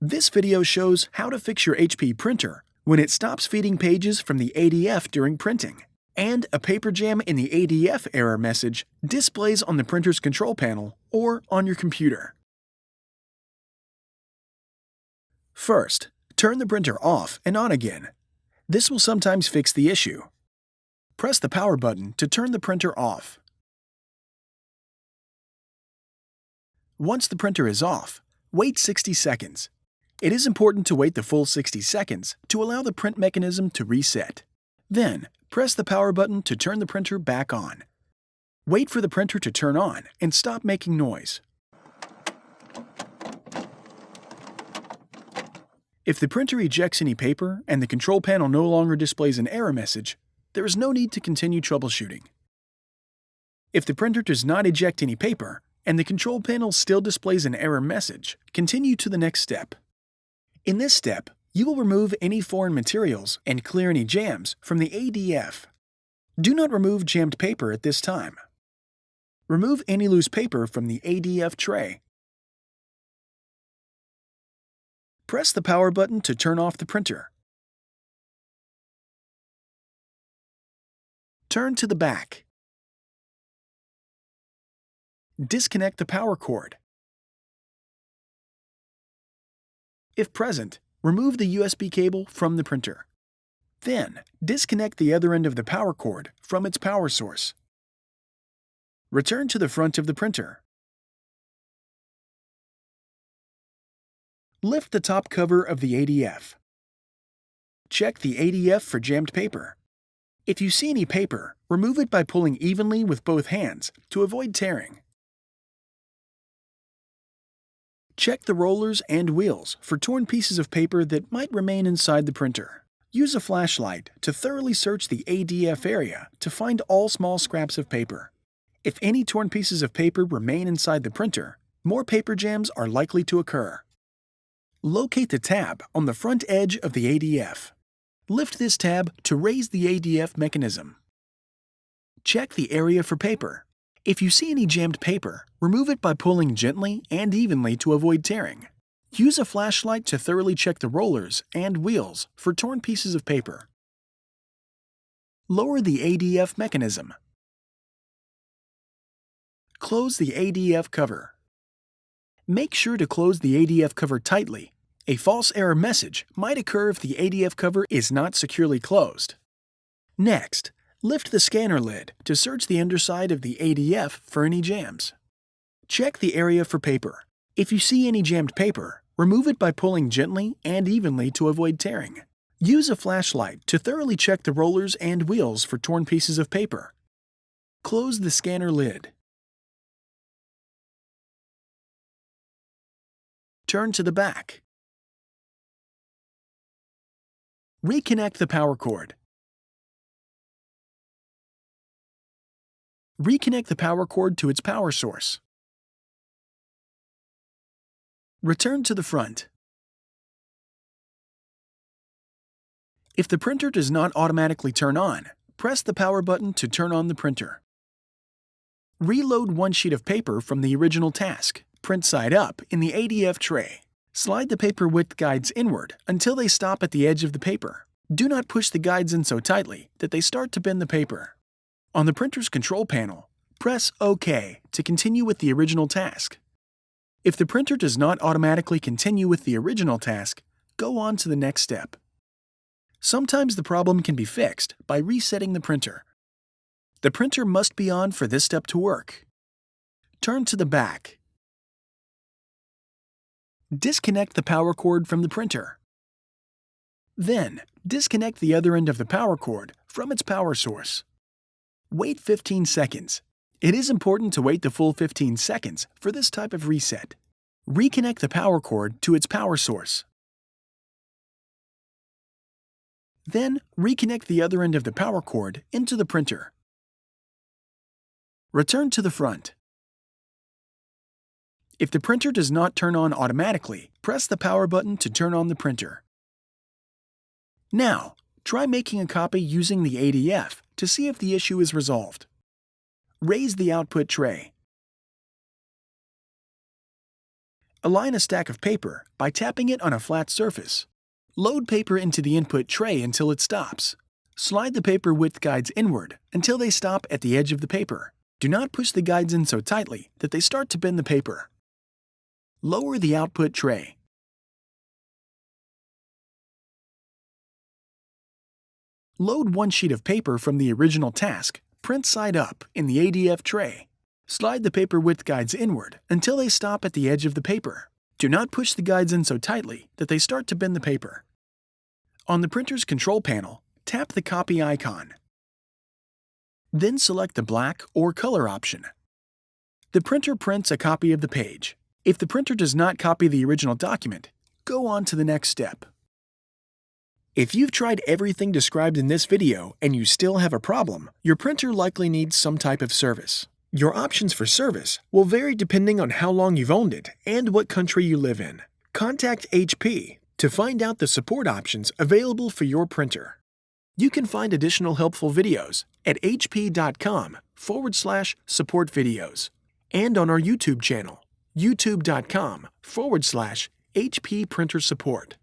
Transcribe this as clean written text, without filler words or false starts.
This video shows how to fix your HP printer when it stops feeding pages from the ADF during printing, and a paper jam in the ADF error message displays on the printer's control panel or on your computer. First, turn the printer off and on again. This will sometimes fix the issue. Press the power button to turn the printer off. Once the printer is off, wait 60 seconds. It is important to wait the full 60 seconds to allow the print mechanism to reset. Then, press the power button to turn the printer back on. Wait for the printer to turn on and stop making noise. If the printer ejects any paper and the control panel no longer displays an error message, there is no need to continue troubleshooting. If the printer does not eject any paper and the control panel still displays an error message, continue to the next step. In this step, you will remove any foreign materials and clear any jams from the ADF. Do not remove jammed paper at this time. Remove any loose paper from the ADF tray. Press the power button to turn off the printer. Turn to the back. Disconnect the power cord. If present, remove the USB cable from the printer. Then, disconnect the other end of the power cord from its power source. Return to the front of the printer. Lift the top cover of the ADF. Check the ADF for jammed paper. If you see any paper, remove it by pulling evenly with both hands to avoid tearing. Check the rollers and wheels for torn pieces of paper that might remain inside the printer. Use a flashlight to thoroughly search the ADF area to find all small scraps of paper. If any torn pieces of paper remain inside the printer, more paper jams are likely to occur. Locate the tab on the front edge of the ADF. Lift this tab to raise the ADF mechanism. Check the area for paper. If you see any jammed paper, remove it by pulling gently and evenly to avoid tearing. Use a flashlight to thoroughly check the rollers and wheels for torn pieces of paper. Lower the ADF mechanism. Close the ADF cover. Make sure to close the ADF cover tightly. A false error message might occur if the ADF cover is not securely closed. Next, lift the scanner lid to search the underside of the ADF for any jams. Check the area for paper. If you see any jammed paper, remove it by pulling gently and evenly to avoid tearing. Use a flashlight to thoroughly check the rollers and wheels for torn pieces of paper. Close the scanner lid. Turn to the back. Reconnect the power cord. Reconnect the power cord to its power source. Return to the front. If the printer does not automatically turn on, press the power button to turn on the printer. Reload one sheet of paper from the original task, print side up, in the ADF tray. Slide the paper width guides inward until they stop at the edge of the paper. Do not push the guides in so tightly that they start to bend the paper. On the printer's control panel, press OK to continue with the original task. If the printer does not automatically continue with the original task, go on to the next step. Sometimes the problem can be fixed by resetting the printer. The printer must be on for this step to work. Turn to the back. Disconnect the power cord from the printer. Then, disconnect the other end of the power cord from its power source. Wait 15 seconds. It is important to wait the full 15 seconds for this type of reset. Reconnect the power cord to its power source. Then, reconnect the other end of the power cord into the printer. Return to the front. If the printer does not turn on automatically, press the power button to turn on the printer. Now, try making a copy using the ADF to see if the issue is resolved. Raise the output tray. Align a stack of paper by tapping it on a flat surface. Load paper into the input tray until it stops. Slide the paper width guides inward until they stop at the edge of the paper. Do not push the guides in so tightly that they start to bend the paper. Lower the output tray. Load one sheet of paper from the original task, print side up, in the ADF tray. Slide the paper width guides inward until they stop at the edge of the paper. Do not push the guides in so tightly that they start to bend the paper. On the printer's control panel, tap the copy icon. Then select the black or color option. The printer prints a copy of the page. If the printer does not copy the original document, go on to the next step. If you've tried everything described in this video and you still have a problem, your printer likely needs some type of service. Your options for service will vary depending on how long you've owned it and what country you live in. Contact HP to find out the support options available for your printer. You can find additional helpful videos at hp.com/support videos and on our YouTube channel, youtube.com/HP printer support.